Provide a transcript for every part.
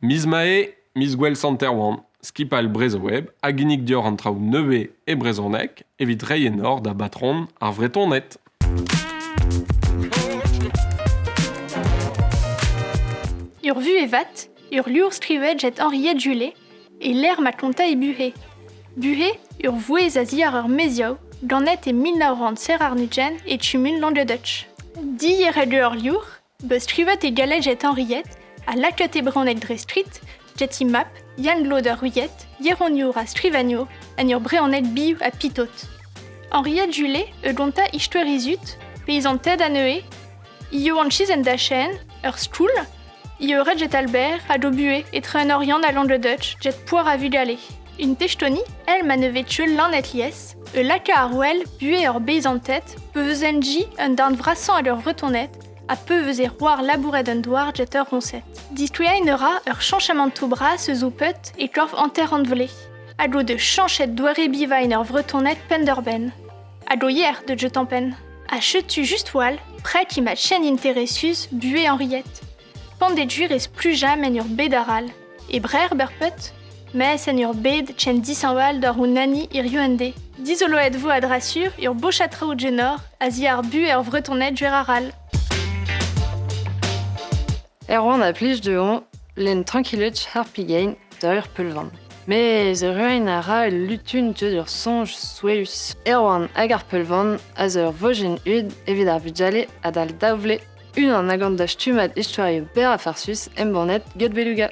Miss Mae, Miss Gwell Santerwan, skipal brezoweb, aginik dior an traoù neve e brezhoneg, evit rei enor da batron ar vretonet. Ur vu e vat, ur liour skrivet jet Henriette Julet, et l'air ma tonta e buhe. Buhe, ur vouez a ziar ur meziao, ganet e 1900 ser ar nugen et tumun land de Dutch. Di ere de ur liour, be skrivet e galet jet Henriette, a laket e branek dre street, jet i map, yann lo d'ur ruillet, yeron your a skrivanio, an ur breanet biou a pitot. Henriette Julet, e gonta istuerizut, paysan ted an eue, io an chizen da chen, ur stoul, io red jet Albert, a do bué, et tre un orient à land de Dutch, jet poir a vu d'aller. Une techtoni, elle m'a nevé tchul l'an et lies, e laka a rouel, bué ur beiz en tête, peuzenji, un darn vrassan à leur vretonnet, a peuveze roar labouret d'un doar jet ur roncet. Distuia inera ur chanchament tout bras se zoupet et korf anter envelé. A do de chanchet doare bivain ur vretonnet penderben. A do hier de jet en pen. A chetu just wal, prêt qui m'a chen interessus, bué Henriette. Pandet juires plus jamais en ur bedaral. Et brer berpet, mais en ur bed chen 10 wal d'or ou nani ir yuende. Disoloet vous adrassur ur bochatra ou genor, a ziar bu ur vretonnet jueraral. Erwan a plij de on, len tranquillet harpigain d'ur pulvan. Mais ze ruin a ra lutun dur sonj soueus. Erwan hag ar pulvan a zeur vojen ud evit ar vujale a dal daouvle. Un an agant da stumad istoario ber a farsus embornet get beluga.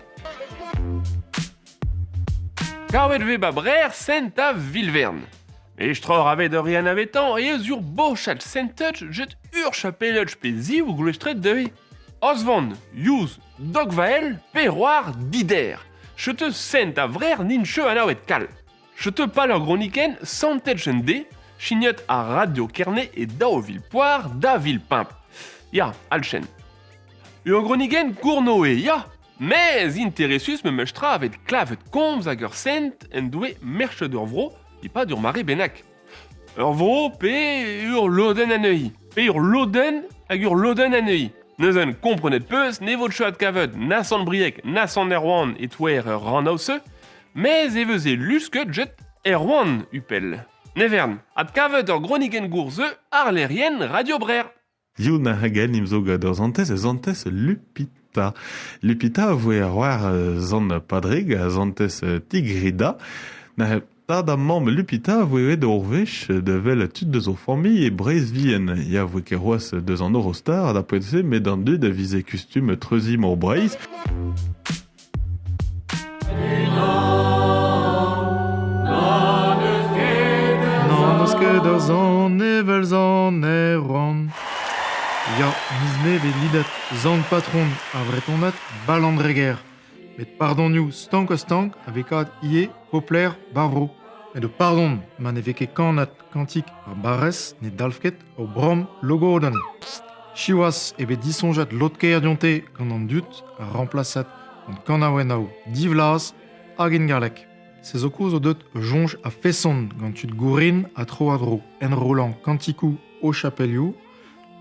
Kavet ve ba brer sent a Vilverne. E stror ave de rian avetan e eus ur bochal sentetch jet ur chapelletch pe ziv ou glestret de e. Osvand, youz, dog vael, peroar, dider. Chete sent a vrer nin cheu anaouet kal. Chete pal ur groniken santetch en de, chignet a radio kerne e dao vilpoar da vilpimp. Ya, alchen. Ur groniken gournoe, ya. Mais interessus me mechtra avet klavet komz hag ur sent en doue merchet ur vro, pa ur mare benak. Ur vro pe ur loden aneui. Pe ur loden hag ur loden aneui. Neuzen komprenet peus, ne vo tchoat kavet nasan briek, nasan erwan et ouer ur ranause, mais eveze lusket jet erwan upel. Nevern, at kavet ur groniken gourze ar lerien radio brer. Youn a hagen imzo gant ur zantez Lupita. Lupita a voe ar war zan padrig a zantez Tigrida. Na tad a mamm Lupita a voe ed ur vech de vel tud de zo famille e brez vien. Ya voe ket roas deus an eurostar da poetse met an dud a vize kustum treuzim ur breiz. Nan eus ket ur zan evel zan erwan. Ya, miz me bet lidet zan patron a vretonat balandreger. Met pardon you stank avec ie popler bavro. Et de pardon, man e veke kanat kantik ar barres ne dalfket au brom logoden. Chiwas e bet disonjat lotker dionte gant an dut a remplacet an kanaouenao divlas hag en galek. Se zo kouz o deut jonj a fesson gant tud gourin a tro a dro enrolant kantikou o chapelioù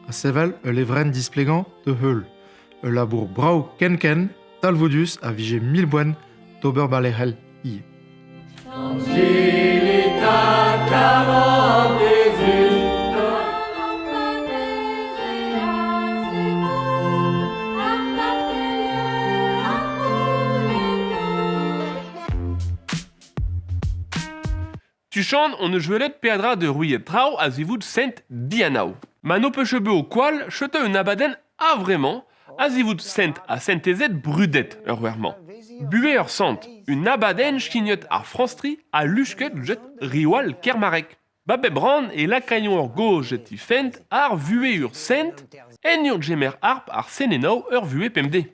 a sevel e levren displegant de heul. E labour brao ken talvodus a vije 1000 boen d'ober balehel ie. Tuchan, on ne jouelet peadra de rouillet trao a zivoud sent dianao. Mano pechebe au qual, chete un abaden a vraiment, a zivoud sent a sentezet brudet ur werman. Bue ur sant, un abaden chignet ar franstri a luchket jet riwal kermarek. Babe bran e lakaillon ur gauche jet i fent ar vue ur sent, en ur gemer harp ar senenao ur vue pemde.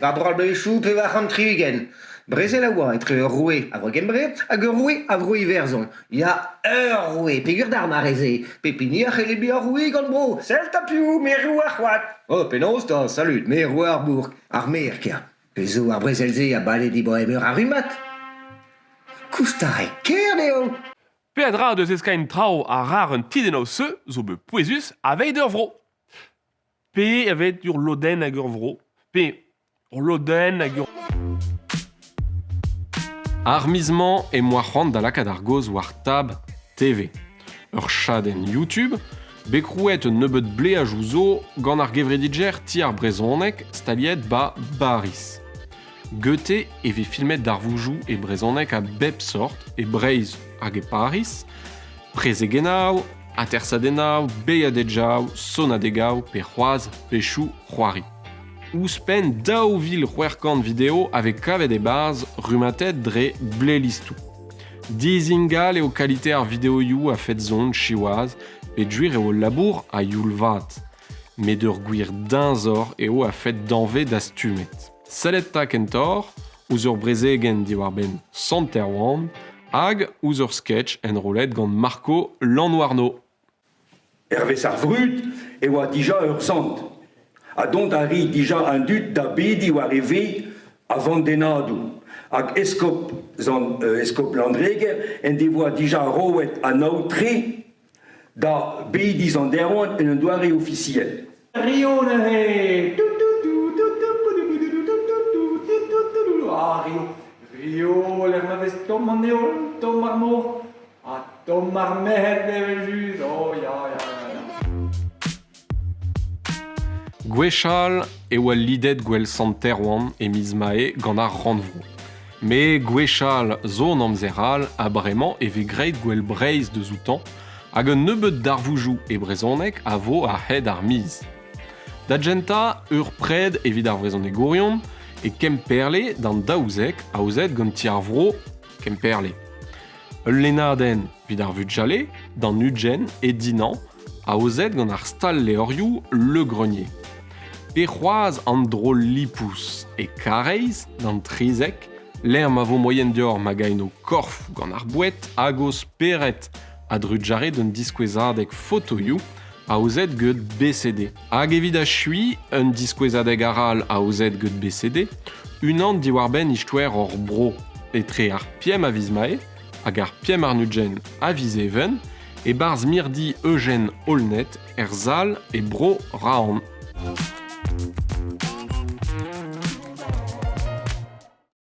Ar bral bechou pe va c'hant triugen. Brezel a oa etre ur roue a vro gembre, hag ur roue a vro iverzon. Ya ur roue, pegur d'ar mareze. Pepini a c'helebi ur roue gant bro. Sel tapiou, me roue ar c'hoat. Oh, penaos ta, salut, me roue ar bourg. Ar merkia. Pezo ar brezelze a bale di bohemeur ar rumat. Koustar e ker deo. Peadra deus eskain trao a rar un tidenao se, zo be poezus, aveit ur vro. Pe evet ur loden hag ur vro. Pe loden hag ur... Armizement e moarc'hant da lakaat ar goz war tab TV. Ur chadenn YouTube, bekrouet un nebeud bleajou zo gant ar gevredigezher ti ar brezhoneg staliet ba Baris. Goethe e vez filmet d'ar voujou e brezhoneg a bep sort e Breiz hag e Paris, prezegennoù, atersadennoù, beiadedjaou, sonadegaou, pe c'hoaz, pechou, c'hoari. Ouspenn daouvil c'hwerkant video avec kavet e baz rumatet dre blelistou. Dizingal eo kalite ar videoioù a fet zont chiwaz pe djuir eo labour a youl vat. Met ur gwir dinzor eo a fet danvet da stumet. Salet ta kentor, ouz ur brezegen diwar ben Santerwan, hag ouz ur sketch en rolet gant Marco Lanwarno. Hervé Sarvrut e oa dija ur sant. A dont a ri dija un dut da bedi war eve avant denadou. Hag eskop landreger en devoa dija roet a naoutre da bedi zan derwan en un doare officiel. Rio ne Ah, Rio, l'er ma vez tom an eol, tom ar mor, a tom ar mehet bevel jus, oh, ya. Gwechal e oa lidet gwell Santerwan e miz mae gant ar randvro. Me Gwechal zo an amzeral a bremañ e vez graet gwell Breiz de zoutan hag un nebeud d'arvoujou e brezhoneg a vo a hed ar miz. Da genta, ur pred evit ar brezhoneg gourion e kemperle d'an daouzek a ouzet gant ti ar vro kemperle. Ul lennadenn vid ar vugale, d'an ugent e dinan a ouzet gant ar stal leorioù le grenier. Pe c'hoaz an drol lipous e kareiz d'an trizek, l'er ma vo moyen deoc'h ma gaino korf gant ar bouet agos peret a drugare d'un diskouezadeg fotoioù a ouzet gant BCD. Hag evit a chui un diskouezadeg aral a ouzet gant BCD, unan diwar ben istouer hor bro etre ar piem a viz mae hag ar piem ar nugent a viz even e barz mirdi Eugen Olnet er zal e bro raon.